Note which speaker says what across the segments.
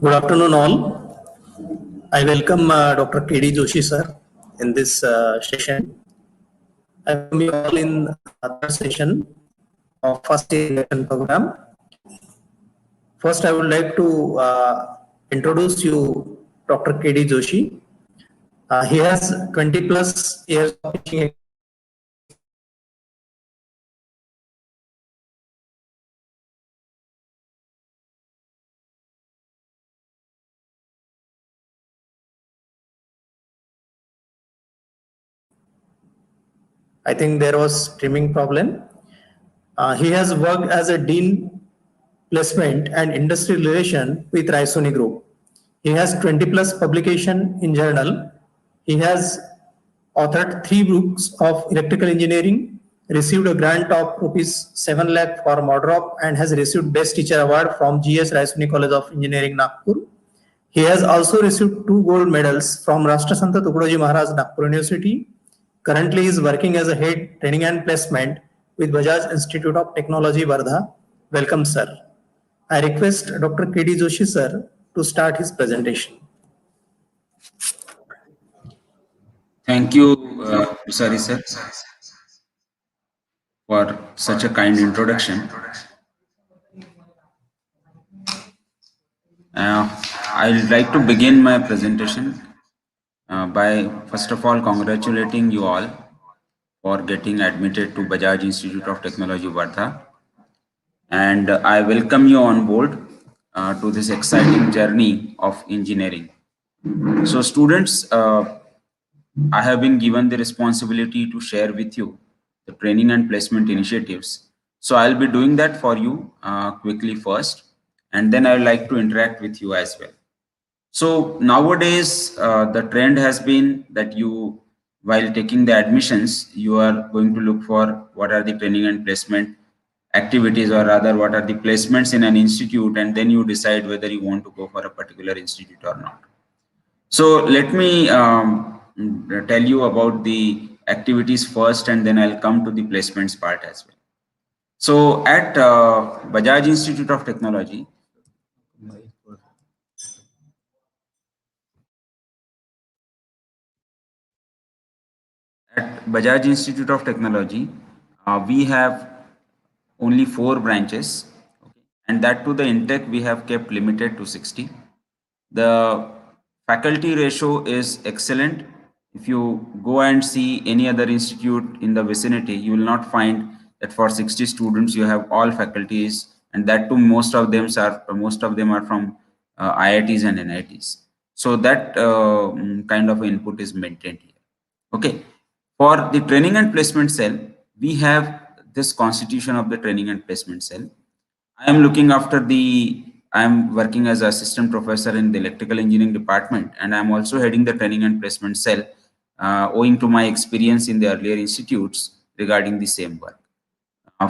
Speaker 1: Good afternoon, all. I welcome Dr. K.D. Joshi, sir, in this session. I welcome you all in third session of first year election program. First, I would like to introduce you Dr. K.D. Joshi. He has 20 plus years of teaching. I think there was streaming problem. He has worked as a dean placement and industry relation with Raisoni Group. He has 20 plus publication in journal. He has authored 3 books of electrical engineering, received a grant of rupees 7 lakh for Modrop, and has received Best Teacher Award from GS Raisoni College of Engineering, Nagpur. He has also received 2 gold medals from Rashtrasanta Tukadoji Maharaj Nagpur University. Currently, he is working as a head training and placement with Bajaj Institute of Technology, Wardha. Welcome, sir. I request Dr. K.D. Joshi, sir, to start his presentation.
Speaker 2: Thank you, Sari sir, for such a kind introduction. I'd like to begin my presentation by first of all congratulating you all for getting admitted to Bajaj Institute of Technology, Wardha. And I welcome you on board to this exciting journey of engineering. So students, I have been given the responsibility to share with you the training and placement initiatives. So I'll be doing that for you quickly first, and then I'd like to interact with you as well. So nowadays, the trend has been that you, while taking the admissions, you are going to look for what are the training and placement activities, or rather what are the placements in an institute, and then you decide whether you want to go for a particular institute or not. So let me tell you about the activities first, and then I'll come to the placements part as well. So at Bajaj Institute of Technology, we have only 4 branches, okay? And that to the intake we have kept limited to 60. The faculty ratio is excellent. If you go and see any other institute in the vicinity, you will not find that for 60 students you have all faculties, and that too most of them are from IITs and NITs. So that kind of input is maintained here. Okay. For the training and placement cell, we have this constitution of the training and placement cell. I am working as assistant professor in the electrical engineering department, and I'm also heading the training and placement cell, owing to my experience in the earlier institutes regarding the same work.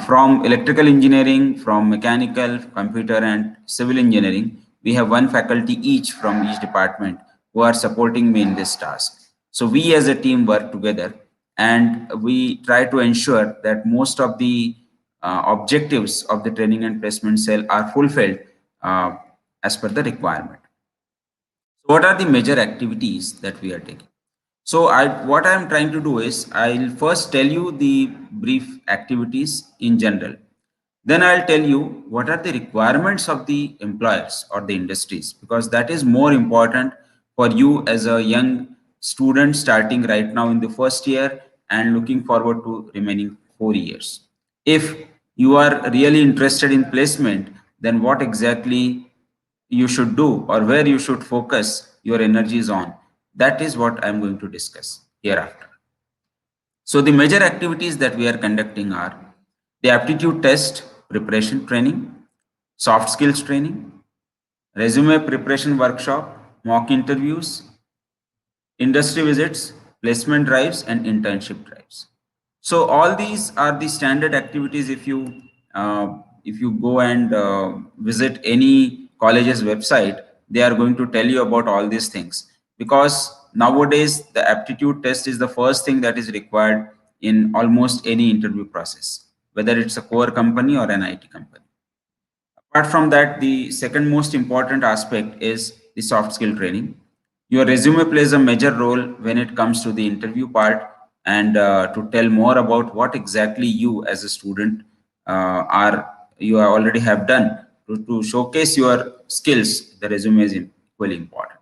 Speaker 2: From electrical engineering, from mechanical, computer, and civil engineering, we have 1 faculty each from each department who are supporting me in this task. So we as a team work together, and we try to ensure that most of the objectives of the training and placement cell are fulfilled as per the requirement. So what are the major activities that we are taking? So what I'm trying to do is, I'll first tell you the brief activities in general. Then I'll tell you what are the requirements of the employers or the industries, because that is more important for you as a young student starting right now in the first year and looking forward to remaining 4 years. If you are really interested in placement, then what exactly you should do or where you should focus your energies on, that is what I'm going to discuss hereafter. So the major activities that we are conducting are the aptitude test preparation training, soft skills training, resume preparation workshop, mock interviews, industry visits, placement drives, and internship drives. So all these are the standard activities. If you go and visit any college's website, they are going to tell you about all these things, because nowadays the aptitude test is the first thing that is required in almost any interview process. whether it's a core company or an IT company. Apart from that, the second most important aspect is the soft skill training. Your resume plays a major role when it comes to the interview part, and to tell more about what exactly you as a student are you already have done to showcase your skills. The resume is equally important.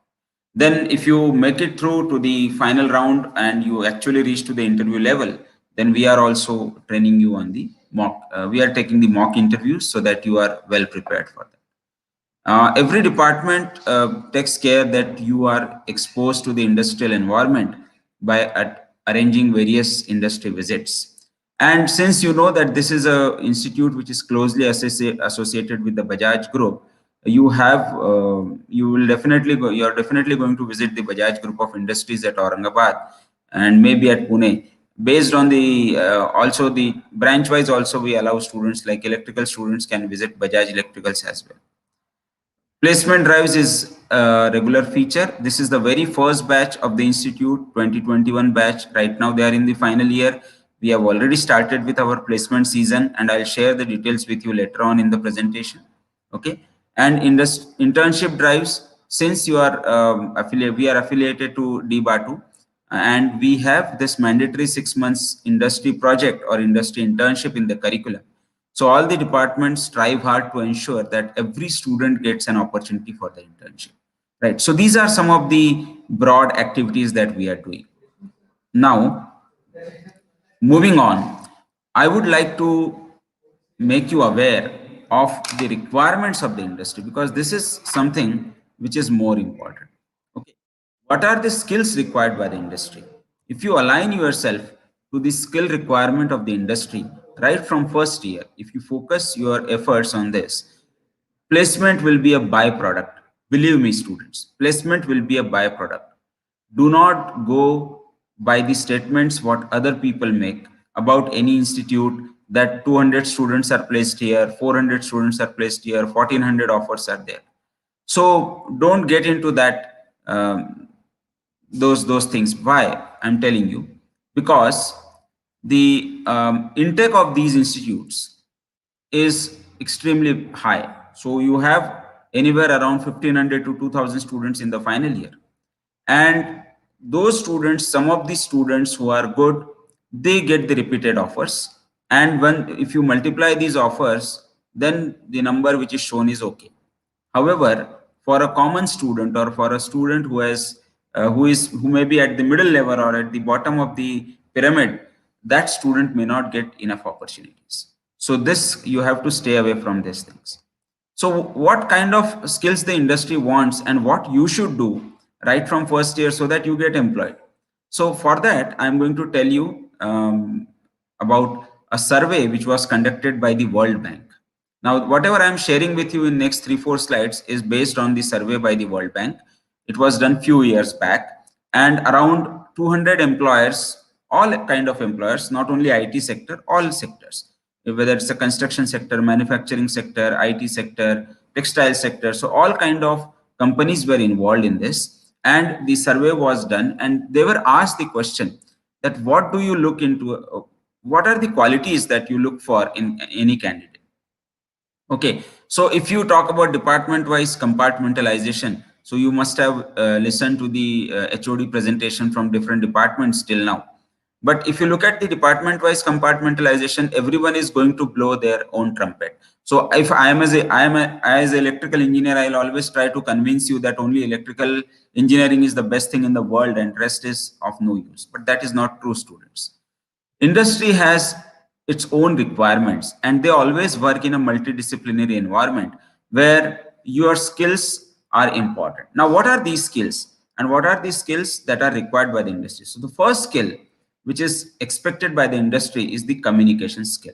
Speaker 2: Then if you make it through to the final round and you actually reach to the interview level, then we are also training you on the mock. We are taking the mock interviews so that you are well prepared for that. Every department takes care that you are exposed to the industrial environment by arranging various industry visits. And since you know that this is a institute which is closely associated with the Bajaj Group, you will definitely go. You are definitely going to visit the Bajaj Group of Industries at Aurangabad and maybe at Pune. Based on the also the branch wise, also we allow students like electrical students can visit Bajaj Electricals as well. Placement drives is a regular feature. This is the very first batch of the institute, 2021 batch. Right now they are in the final year. We have already started with our placement season, and I'll share the details with you later on in the presentation. Okay. And internship drives, since you are we are affiliated to DBATU, and we have this mandatory 6 months industry project or industry internship in the curriculum. So all the departments strive hard to ensure that every student gets an opportunity for the internship, right? So these are some of the broad activities that we are doing. Now, moving on, I would like to make you aware of the requirements of the industry, because this is something which is more important. Okay, what are the skills required by the industry? If you align yourself to the skill requirement of the industry right from first year, if you focus your efforts on this, placement will be a byproduct. Believe me, students, placement will be a byproduct. Do not go by the statements what other people make about any institute, that 200 students are placed here, 400 students are placed here, 1400 offers are there. So don't get into that, those things. Why I'm telling you? Because the intake of these institutes is extremely high. So you have anywhere around 1500 to 2000 students in the final year. And those students, some of the students who are good, they get the repeated offers. And when if you multiply these offers, then the number which is shown is okay. However, for a common student or for a student who may be at the middle level or at the bottom of the pyramid, that student may not get enough opportunities. So this, you have to stay away from these things. So what kind of skills the industry wants and what you should do right from first year so that you get employed? So for that, I'm going to tell you about a survey which was conducted by the World Bank. Now, whatever I'm sharing with you in next 3-4 slides is based on the survey by the World Bank. It was done few years back, and around 200 employers, all kind of employers, not only IT sector, all sectors, whether it's a construction sector, manufacturing sector, IT sector, textile sector. So all kind of companies were involved in this, and the survey was done, and they were asked the question that what do you look into, what are the qualities that you look for in any candidate? Okay, so if you talk about department-wise compartmentalization, so you must have listened to the HOD presentation from different departments till now. But if you look at the department-wise compartmentalization, everyone is going to blow their own trumpet. So if I am as electrical engineer, I'll always try to convince you that only electrical engineering is the best thing in the world and rest is of no use. But that is not true, students. Industry has its own requirements, and they always work in a multidisciplinary environment where your skills are important. Now, what are these skills and what are the skills that are required by the industry? So the first skill which is expected by the industry is the communication skill.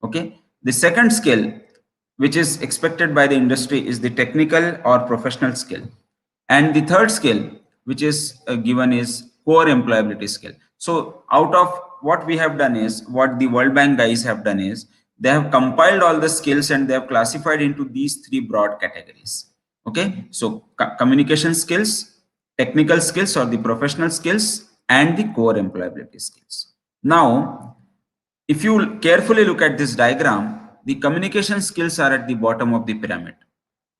Speaker 2: Okay, the second skill which is expected by the industry is the technical or professional skill, and the third skill which is given is core employability skill. So out of what we have done is, what the World Bank guys have done is, they have compiled all the skills and they have classified into these three broad categories. Okay, so communication skills, technical skills or the professional skills, and the core employability skills. Now, If you carefully look at this diagram, the communication skills are at the bottom of the pyramid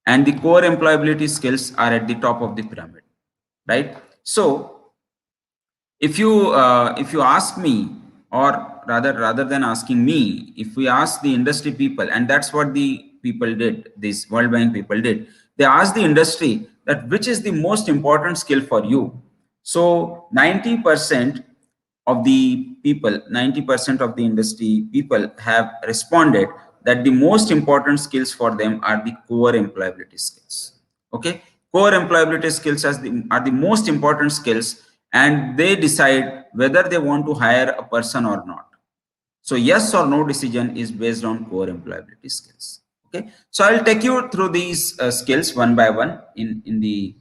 Speaker 2: and the core employability skills are at the top of the pyramid, right? So if you ask me, or rather than asking me, if we ask the industry people, and that's what the people did, these World Bank people did, they asked the industry that which is the most important skill for you. So 90% of the people, 90% of the industry people have responded that the most important skills for them are the core employability skills. Okay, core employability skills are the most important skills, and they decide whether they want to hire a person or not. So yes or no decision is based on core employability skills. Okay, so I'll take you through these skills one by one in the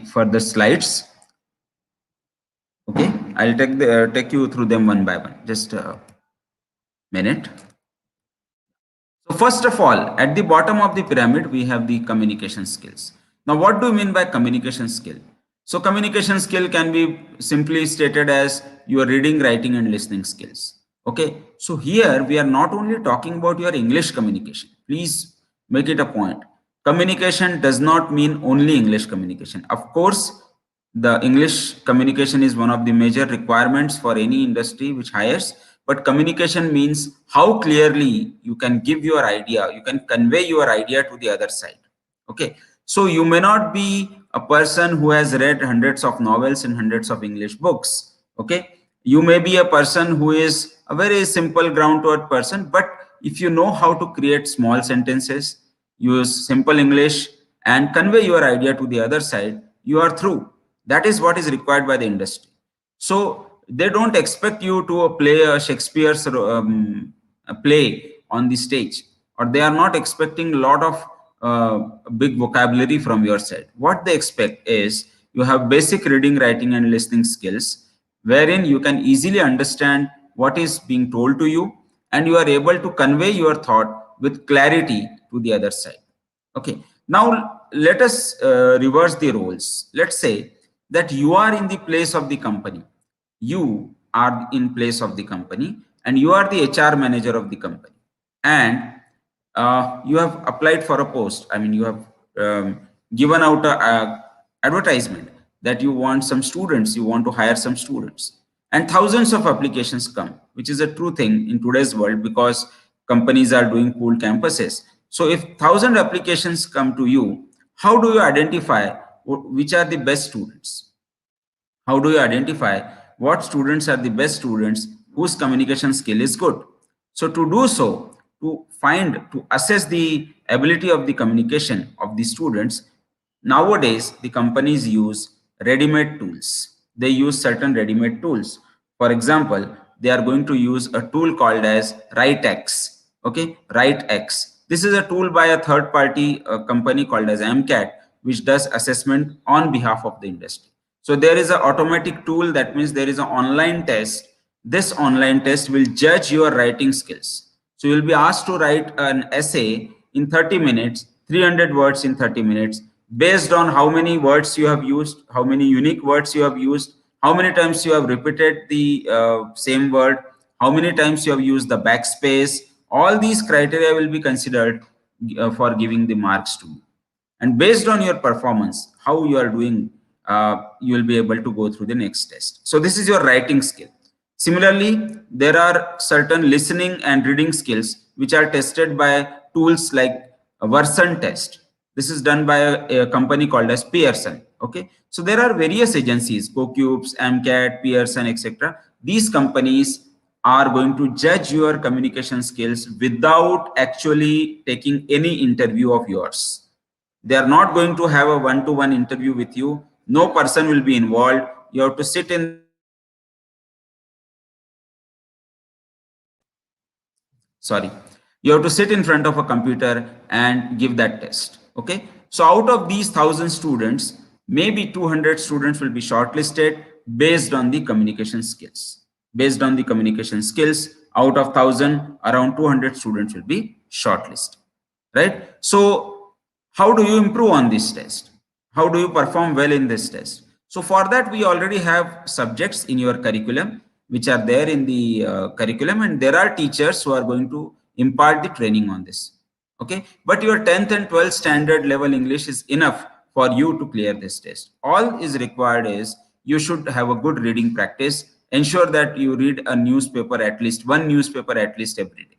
Speaker 2: further slides. Okay, I'll take you through them one by one. Just a minute. So first of all, at the bottom of the pyramid, we have the communication skills. Now, what do you mean by communication skill? So communication skill can be simply stated as your reading, writing, and listening skills. Okay. So here we are not only talking about your English communication. Please make it a point. Communication does not mean only English communication. Of course, the English communication is one of the major requirements for any industry which hires, but communication means how clearly you can give your idea, you can convey your idea to the other side. Okay, so you may not be a person who has read hundreds of novels and hundreds of English books. Okay, you may be a person who is a very simple ground to earth person, but if you know how to create small sentences, use simple English, and convey your idea to the other side, you are through. That is what is required by the industry. So they don't expect you to play a Shakespeare's a play on the stage, or they are not expecting a lot of big vocabulary from your side. What they expect is you have basic reading, writing, and listening skills, wherein you can easily understand what is being told to you, and you are able to convey your thought with clarity to the other side. Okay, now let us reverse the roles. Let's say that you are in the place of the company. You are in place of the company, and you are the HR manager of the company, and you have applied for a post. I mean, you have given out a advertisement that you want some students, you want to hire some students, and thousands of applications come, which is a true thing in today's world because companies are doing cool campuses. So if 1,000 applications come to you, how do you identify which are the best students? How do you identify what students are the best students whose communication skill is good? So to do so, to assess the ability of the communication of the students, nowadays the companies use ready-made tools. They use certain ready-made tools. For example, they are going to use a tool called as WriteX. Okay, WriteX. This is a tool by a third-party company called as MCAT, which does assessment on behalf of the industry. So there is an automatic tool, that means there is an online test. This online test will judge your writing skills. So you'll be asked to write an essay in 30 minutes, 300 words in 30 minutes, based on how many words you have used, how many unique words you have used, how many times you have repeated the same word, how many times you have used the backspace. All these criteria will be considered for giving the marks to you. And based on your performance, how you are doing, you will be able to go through the next test. So this is your writing skill. Similarly, there are certain listening and reading skills which are tested by tools like a Version test. This is done by a company called as Pearson. Okay, so there are various agencies, CoCubes, MCAT, Pearson, etc. These companies are going to judge your communication skills without actually taking any interview of yours. They are not going to have a one-to-one interview with you. No person will be involved. You have to sit in sorry you have to sit in front of a computer and give that test. Okay, so out of these 1,000 students, maybe 200 students will be shortlisted based on the communication skills. Based on the communication skills, out of 1,000, around 200 students will be shortlisted, right? So how do you improve on this test? How do you perform well in this test? So for that, we already have subjects in your curriculum. which are there in the curriculum, and there are teachers who are going to impart the training on this. Okay, but your 10th and 12th standard level English is enough for you to clear this test. All is required is you should have a good reading practice. Ensure that you read a newspaper, at least one newspaper at least every day.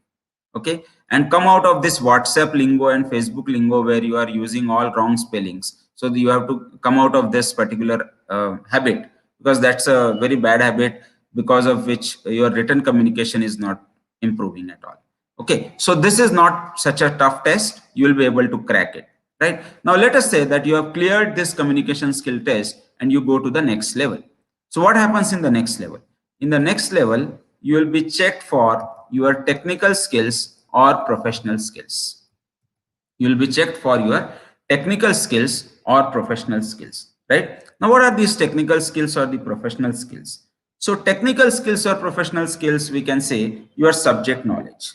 Speaker 2: Okay, and come out of this WhatsApp lingo and Facebook lingo where you are using all wrong spellings. So you have to come out of this particular habit, because that's a very bad habit, because of which your written communication is not improving at all. Okay, so this is not such a tough test. You will be able to crack it. Right now, let us say that you have cleared this communication skill test and you go to the next level. So what happens in the next level? In the next level, you will be checked for your technical skills or professional skills. You will be checked for your technical skills or professional skills. Right now, what are these technical skills or the professional skills? So technical skills or professional skills, we can say your subject knowledge.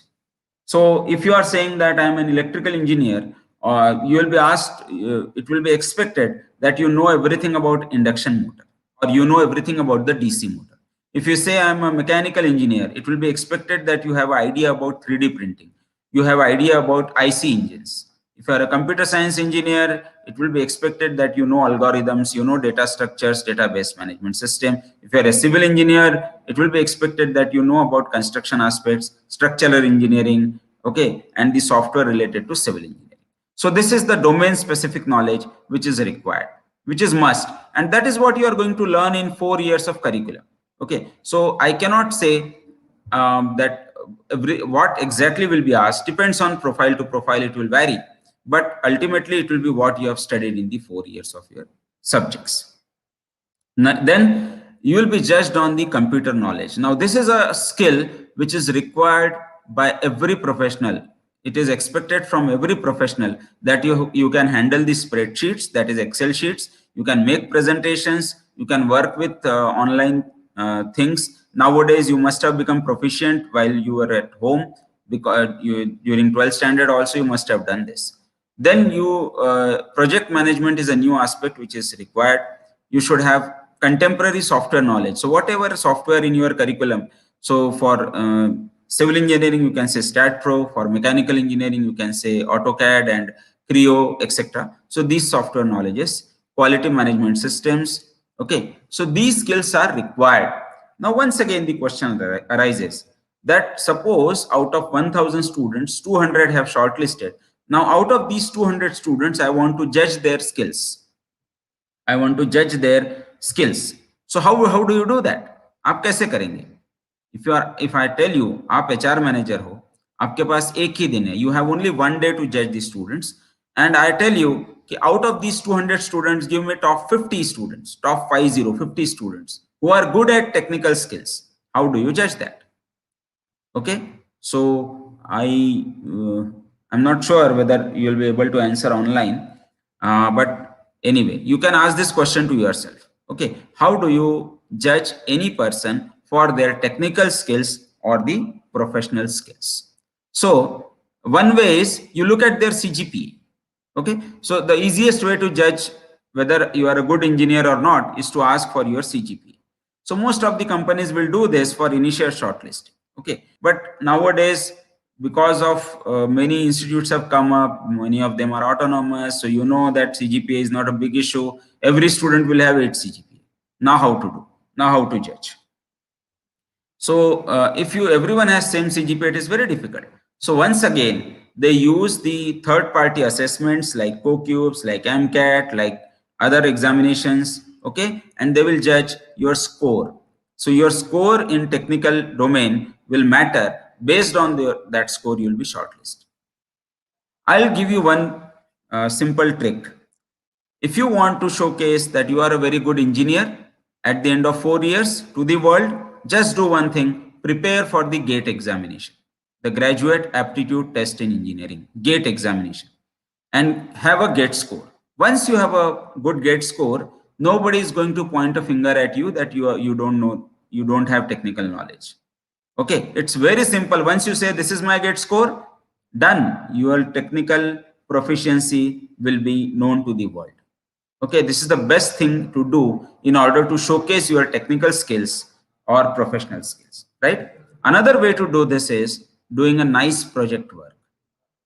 Speaker 2: So if you are saying that I am an electrical engineer, you will be asked, it will be expected that you know everything about induction motor, or you know everything about the DC motor. If you say I am a mechanical engineer, it will be expected that you have an idea about 3D printing. You have idea about IC engines. If you are a computer science engineer, it will be expected that you know algorithms, you know data structures, database management system. If you are a civil engineer, it will be expected that you know about construction aspects, structural engineering, okay, and the software related to civil engineering. So this is the domain specific knowledge which is required, which is must, and that is what you are going to learn in 4 years of curriculum. Okay, so I cannot say that what exactly will be asked. Depends on profile to profile, it will vary, but ultimately it will be what you have studied in the 4 years of your subjects. Then you will be judged on the computer knowledge. Now this is a skill which is required by every professional. It is expected from every professional that you can handle the spreadsheets, that is Excel sheets. You can make presentations, you can work with online things. Nowadays you must have become proficient while you were at home, because during 12th standard also you must have done this. Then project management is a new aspect which is required. You should have contemporary software knowledge. So whatever software in your curriculum, so for civil engineering you can say StatPro, for mechanical engineering you can say AutoCAD and Creo, etc. So these software knowledges, quality management systems, okay, so these skills are required. Now once again the question arises that suppose out of 1000 students 200 have shortlisted. Now out of these 200 students I want to judge their skills. I want to judge their skills. So how do you do that? आप कैसे करेंगे? If I tell you आप HR manager हो, आपके पास एक ही दिन है, you have only one day to judge the students, and I tell you कि out of these 200 students give me top 50 students, top 50 students who are good at technical skills. How do you judge that? Okay, so I'm not sure whether you'll be able to answer online, but anyway, you can ask this question to yourself. Okay, how do you judge any person for their technical skills or the professional skills? So one way is you look at their CGPA. Okay, so the easiest way to judge whether you are a good engineer or not is to ask for your CGPA. So most of the companies will do this for initial shortlist. Okay, but nowadays because of many institutes have come up, many of them are autonomous, so you know that CGPA is not a big issue. Every student will have 8 CGPA. Now how to do? Now how to judge? So if everyone has same CGPA, it is very difficult. So once again, they use the third-party assessments like CoCubes, like MCAT, like other examinations, okay, and they will judge your score. So your score in technical domain will matter. Based on that score, you will be shortlisted. I'll give you one simple trick. If you want to showcase that you are a very good engineer at the end of 4 years to the world, just do one thing: prepare for the GATE examination, the Graduate Aptitude Test in Engineering, GATE examination, and have a GATE score. Once you have a good GATE score, nobody is going to point a finger at you that you don't know, you don't have technical knowledge. Okay, it's very simple. Once you say this is my GATE score, done. Your technical proficiency will be known to the world. Okay, this is the best thing to do in order to showcase your technical skills or professional skills, right? Another way to do this is doing a nice project work.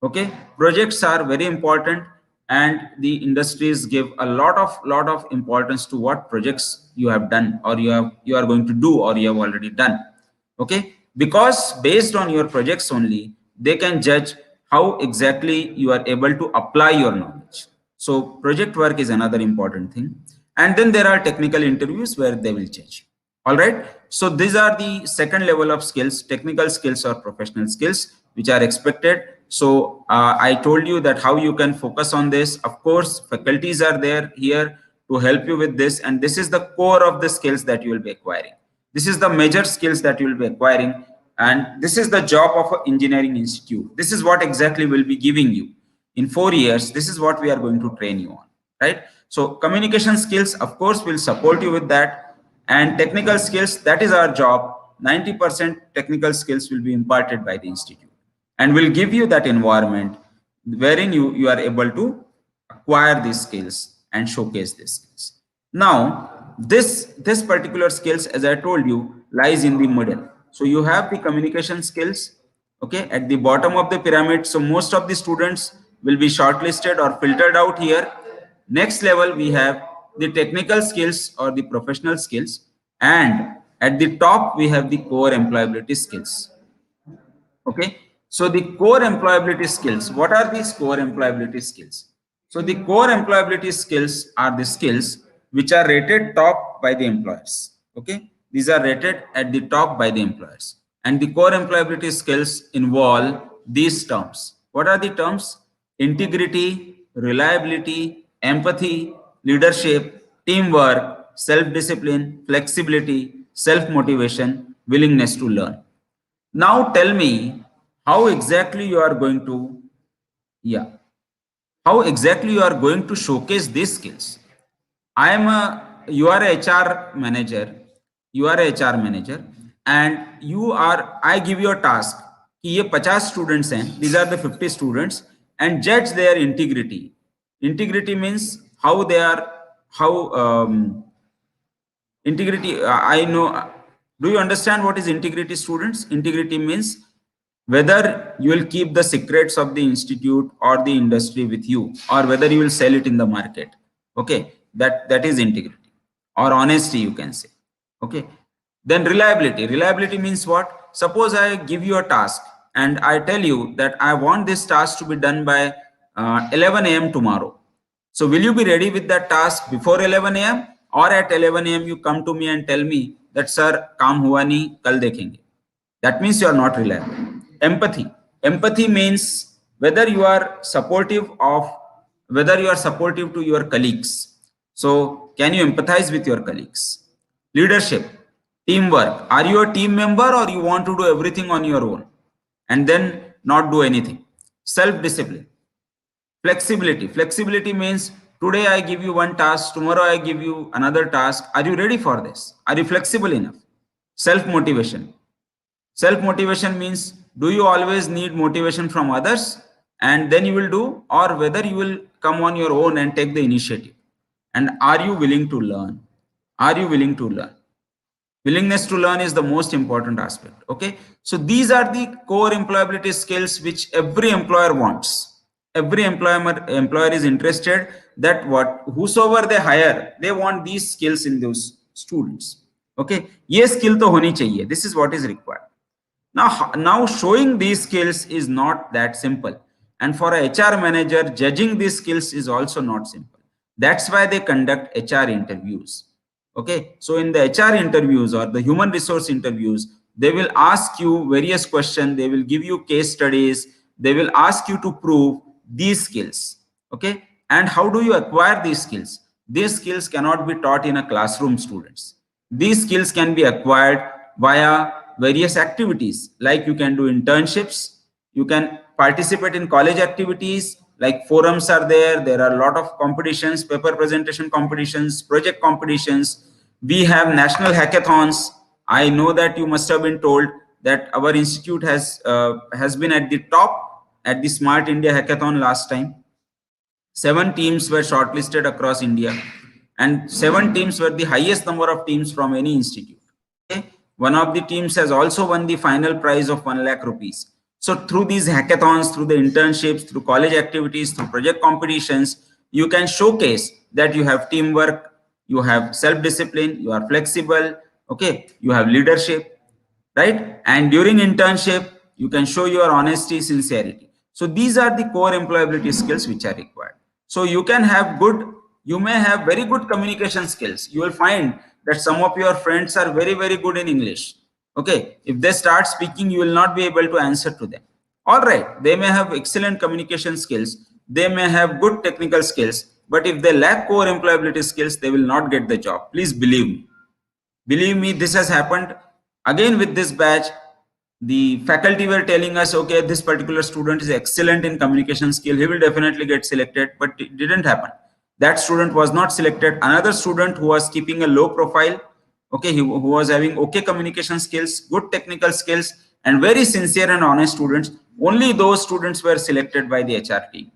Speaker 2: Okay, projects are very important, and the industries give a lot of importance to what projects you have done, or you are going to do, or you have already done. Okay, because based on your projects only, they can judge how exactly you are able to apply your knowledge. So project work is another important thing. And then there are technical interviews where they will judge. All right, so these are the second level of skills, technical skills or professional skills, which are expected. So I told you that how you can focus on this. Of course, faculties are there here to help you with this, and this is the core of the skills that you will be acquiring. This is the major skills that you will be acquiring, and this is the job of an engineering institute. This is what exactly will be giving you in 4 years. This is what we are going to train you on, right? So communication skills, of course, will support you with that, and technical skills, that is our job. 90% technical skills will be imparted by the institute, and will give you that environment wherein you are able to acquire these skills and showcase these skills. Now this particular skills, as I told you, lies in the middle. So you have the communication skills, okay, at the bottom of the pyramid. So most of the students will be shortlisted or filtered out here. Next level, we have the technical skills or the professional skills, and at the top we have the core employability skills. Okay, so the core employability skills, what are these core employability skills? So the core employability skills are the skills which are rated top by the employers. Okay, these are rated at the top by the employers, and the core employability skills involve these terms. What are the terms? Integrity, reliability, empathy, leadership, teamwork, self-discipline, flexibility, self-motivation, willingness to learn. Now tell me how exactly you are going to, yeah, how exactly you are going to showcase these skills. You are a HR manager, you are a HR manager, and I give you a task कि ये 50 students हैं, these are the 50 students, and judge their integrity. Integrity means how they are, how integrity, I know. Do you understand what is integrity, students? Integrity means whether you will keep the secrets of the institute or the industry with you, or whether you will sell it in the market. Okay, that is integrity, or honesty, you can say. Okay, then reliability. Reliability means what? Suppose I give you a task and I tell you that I want this task to be done by 11 a.m. tomorrow. So will you be ready with that task before 11 a.m. or at 11 a.m. you come to me and tell me that sir काम हुआ नहीं, कल देखेंगे? That means you are not reliable. Empathy. Empathy means whether you are supportive to your colleagues. So can you empathize with your colleagues? Leadership. Teamwork. Are you a team member, or you want to do everything on your own and then not do anything? Self-discipline. Flexibility. Flexibility means today I give you one task, tomorrow I give you another task. Are you ready for this? Are you flexible enough? Self-motivation. Self-motivation means, do you always need motivation from others and then you will do, or whether you will come on your own and take the initiative? And are you willing to learn? Are you willing to learn? Willingness to learn is the most important aspect. Okay, so these are the core employability skills which every employer wants. Every employer is interested that whosoever they hire, they want these skills in those students. Okay, ये skill तो होनी चाहिए. This is what is required. Now showing these skills is not that simple, and for a HR manager, judging these skills is also not simple. That's why they conduct HR interviews. Okay, so in the HR interviews or the human resource interviews, they will ask you various questions, they will give you case studies, they will ask you to prove these skills. Okay, and how do you acquire these skills? These skills cannot be taught in a classroom, students. These skills can be acquired via various activities, like you can do internships, you can participate in college activities, like forums are there are a lot of competitions, paper presentation competitions, project competitions. We have national hackathons. I know that you must have been told that our institute has been at the top at the Smart India hackathon last time. 7 teams were shortlisted across India, and 7 teams were the highest number of teams from any institute. Okay, One of the teams has also won the final prize of 1 lakh rupees. So through these hackathons, through the internships, through college activities, through project competitions, you can showcase that you have teamwork, you have self-discipline, you are flexible, okay, you have leadership, right? And during internship, you can show your honesty, sincerity. So these are the core employability skills which are required. So you can have good, you may have very good communication skills. You will find that some of your friends are very, very good in English. Okay, if they start speaking, you will not be able to answer to them. All right, they may have excellent communication skills, they may have good technical skills, but if they lack core employability skills, they will not get the job. Please believe me. Believe me, this has happened again with this batch. The faculty were telling us, okay, this particular student is excellent in communication skill, he will definitely get selected, but it didn't happen. That student was not selected. Another student who was keeping a low profile, okay, who was having okay communication skills, good technical skills, and very sincere and honest students, only those students were selected by the HR team.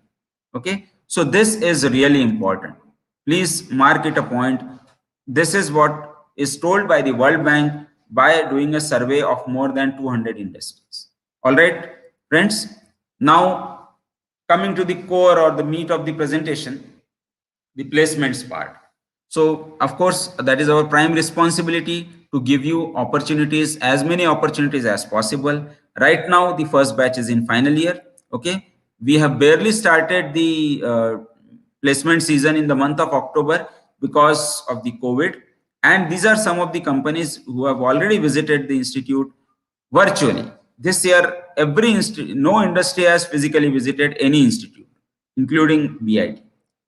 Speaker 2: Okay, so this is really important. Please mark it a point. This is what is told by the World Bank by doing a survey of more than 200 industries. All right, friends. Now, coming to the core or the meat of the presentation, the placements part. So, of course, that is our prime responsibility to give you opportunities, as many opportunities as possible. Right now, the first batch is in final year. Okay, we have barely started the placement season in the month of October because of the COVID. And these are some of the companies who have already visited the institute virtually. This year, no industry has physically visited any institute, including BIT.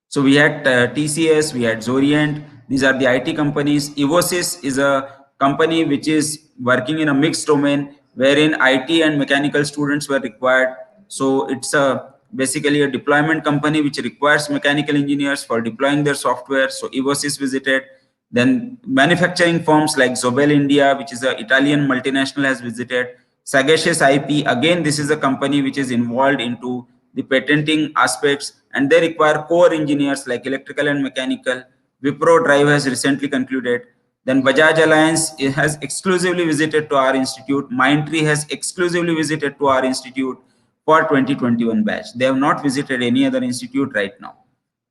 Speaker 2: So we had TCS, we had Zorient. These are the IT companies. Evosys is a company which is working in a mixed domain wherein IT and mechanical students were required. So it's basically a deployment company which requires mechanical engineers for deploying their software. So Evosys visited. Then manufacturing firms like Zobel India, which is an Italian multinational, has visited. Sagacious IP, again, this is a company which is involved into the patenting aspects, and they require core engineers like electrical and mechanical. Wipro Drive has recently concluded. Then Bajaj Alliance has exclusively visited to our institute. Mindtree has exclusively visited to our institute for 2021 batch. They have not visited any other institute right now.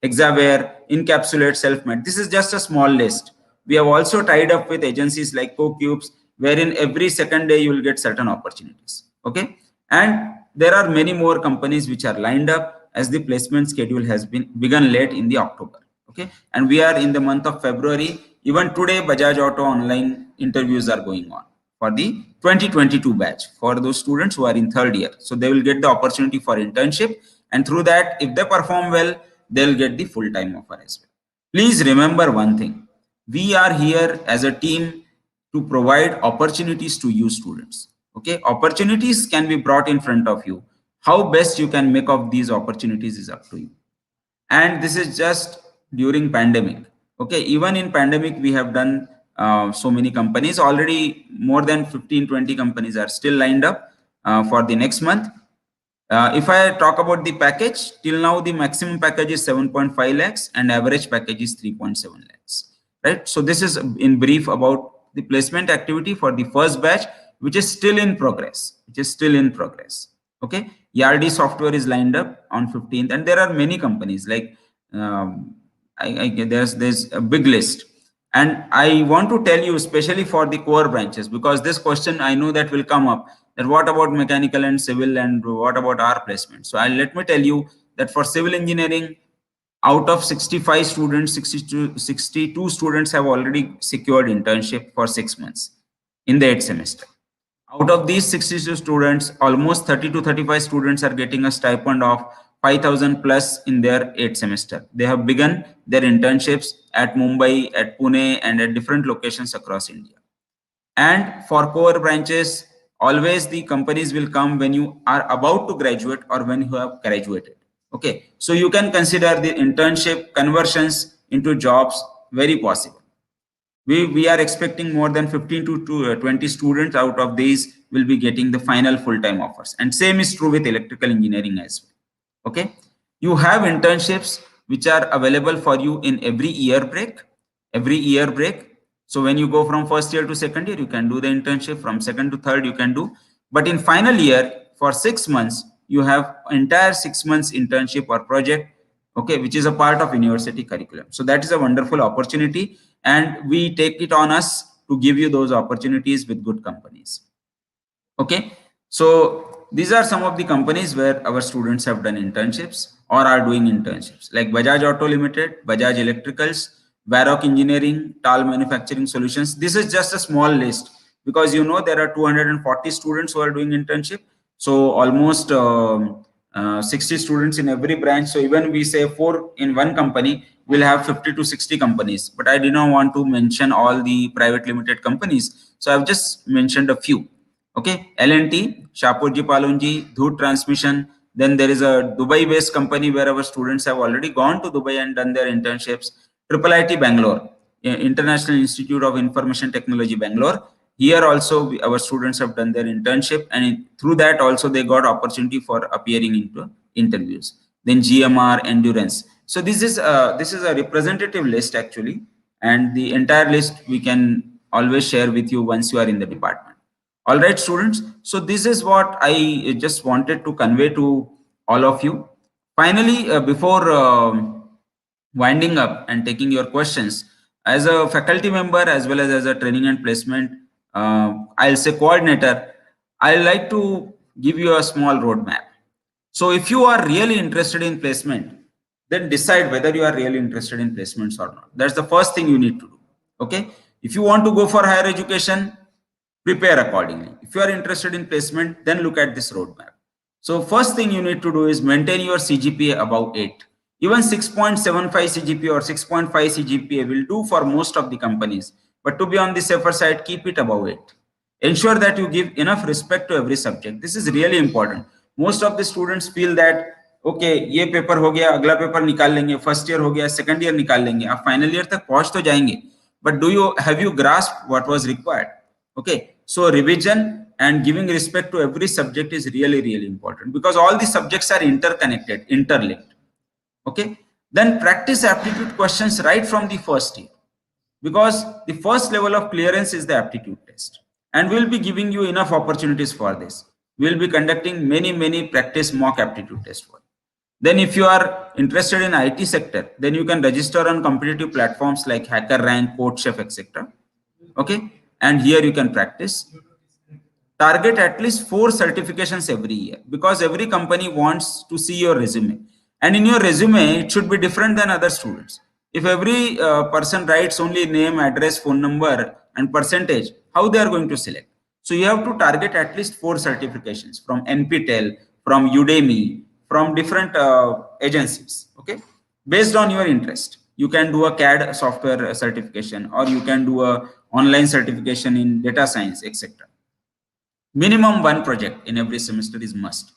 Speaker 2: Exaware, Encapsulate, Selfmade. This is just a small list. We have also tied up with agencies like CoCubes, wherein every second day you will get certain opportunities. Okay, and there are many more companies which are lined up as the placement schedule has been begun late in the October. Okay, and we are in the month of February. Even today, Bajaj Auto online interviews are going on for the 2022 batch for those students who are in third year. So they will get the opportunity for internship, and through that, if they perform well, they'll get the full-time offer as well. Please remember one thing. We are here as a team to provide opportunities to you students. Okay, opportunities can be brought in front of you. How best you can make of these opportunities is up to you. And this is just during pandemic. Okay, even in pandemic, we have done so many companies already. More than 15-20 companies are still lined up for the next month. If I talk about the package, till now the maximum package is 7.5 lakhs and average package is 3.7 lakhs, right? So this is in brief about the placement activity for the first batch, which is still in progress, okay. Yardi software is lined up on 15th, and there are many companies like there's a big list. And I want to tell you, especially for the core branches, because this question I know that will come up, that what about mechanical and civil, and what about our placement? So let me tell you that for civil engineering, out of 65 students, 62 students have already secured internship for 6 months in the 8th semester. Out of these 62 students, almost 30 to 35 students are getting a stipend of 5,000 plus in their 8th semester. They have begun their internships at Mumbai, at Pune, and at different locations across India. And for core branches, always the companies will come when you are about to graduate or when you have graduated. Okay, so you can consider the internship conversions into jobs very possible. We are expecting more than 15 to 20 students out of these will be getting the final full-time offers. And same is true with electrical engineering as well. Okay, you have internships which are available for you in every year break. So when you go from first year to second year, you can do the internship. From second to third, you can do. But in final year, for 6 months, you have entire 6 months internship or project, okay, which is a part of university curriculum. So that is a wonderful opportunity, and we take it on us to give you those opportunities with good companies. Okay, so these are some of the companies where our students have done internships or are doing internships, like Bajaj Auto Limited, Bajaj Electricals, Varroc Engineering, Tal Manufacturing Solutions. This is just a small list because you know there are 240 students who are doing internship. So almost 60 students in every branch. So even we say 4 in one company, we'll have 50 to 60 companies. But I did not want to mention all the private limited companies. So I've just mentioned a few. Okay, L&T, Shapoorji Pallonji, Dhoot Transmission. Then there is a Dubai-based company where our students have already gone to Dubai and done their internships. Triple IT Bangalore, International Institute of Information Technology Bangalore. Here also our students have done their internship, and through that also they got opportunity for appearing into interviews. Then GMR Endurance. So this is a representative list actually, and the entire list we can always share with you once you are in the department. All right, students. So this is what I just wanted to convey to all of you. Finally, before winding up and taking your questions, as a faculty member as well as a training and placement, I'll say coordinator, I like to give you a small roadmap. So if you are really interested in placement, then decide whether you are really interested in placements or not. That's the first thing you need to do. Okay. If you want to go for higher education, prepare accordingly. If you are interested in placement, then look at this roadmap. So first thing you need to do is maintain your CGPA above 8. Even 6.75 CGPA or 6.5 CGPA will do for most of the companies. But to be on the safer side, keep it above 8. Ensure that you give enough respect to every subject. This is really important. Most of the students feel that okay, ये paper हो गया, अगला paper निकाल लेंगे, first year हो गया, second year निकाल लेंगे, आप फाइनल ईयर तक पहुंच तो जाएंगे, but do you have you grasped what was required? Okay, so revision and giving respect to every subject is really important because all the subjects are interconnected, interlinked. Okay, then practice aptitude questions right from the first year, because the first level of clearance is the aptitude test, and we'll be giving you enough opportunities for this. We'll be conducting many practice mock aptitude tests for you. Then if you are interested in IT sector, then you can register on competitive platforms like HackerRank, CodeChef, etc. Okay, and here you can practice. Target at least 4 certifications every year, because every company wants to see your resume, and in your resume it should be different than other students. If every person writes only name, address, phone number and percentage, how they are going to select? So you have to target at least 4 certifications from NPTEL, from Udemy, from different agencies. Okay, based on your interest, you can do a CAD software certification, or you can do a online certification in data science, etc. Minimum one project in every semester is must.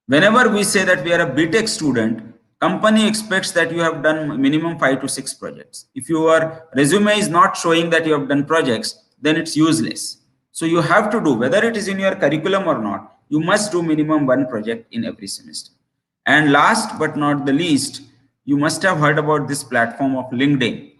Speaker 2: Whenever we say that we are a BTech student, company expects that you have done minimum 5 to 6 projects. If your resume is not showing that you have done projects, then it's useless. So you have to do, whether it is in your curriculum or not, you must do minimum one project in every semester. And last but not the least, you must have heard about this platform of LinkedIn.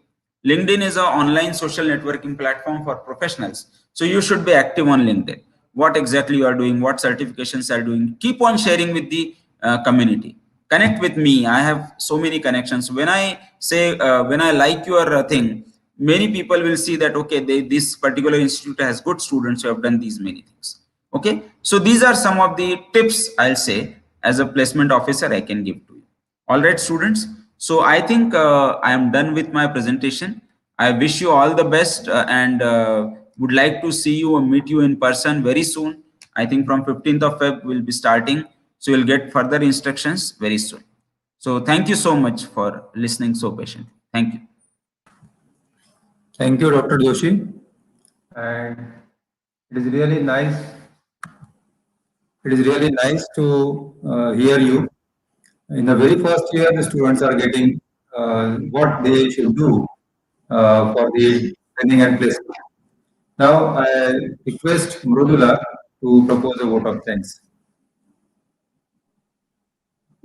Speaker 2: LinkedIn is an online social networking platform for professionals. So you should be active on LinkedIn. What exactly you are doing, what certifications are doing, keep on sharing with the community. Connect with me. I have so many connections. When I say, when I like your thing, many people will see that, okay, this particular institute has good students who have done these many things. Okay. So these are some of the tips I'll say as a placement officer I can give to you. All right, students. So I think I am done with my presentation. I wish you all the best and would like to see you and meet you in person very soon. I think from 15th of Feb we'll be starting. So you'll get further instructions very soon. So thank you so much for listening so patiently. Thank you.
Speaker 3: Thank you, Dr. Joshi. And it is really nice. It is really nice to hear you. In the very first year, the students are getting what they should do for the training and placement. Now, I request Mrudula to propose a vote of thanks.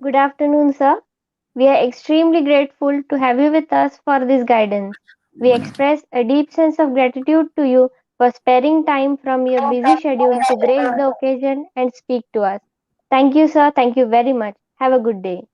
Speaker 4: Good afternoon, sir. We are extremely grateful to have you with us for this guidance. We express a deep sense of gratitude to you for sparing time from your busy schedule to grace the occasion and speak to us. Thank you, sir. Thank you very much. Have a good day.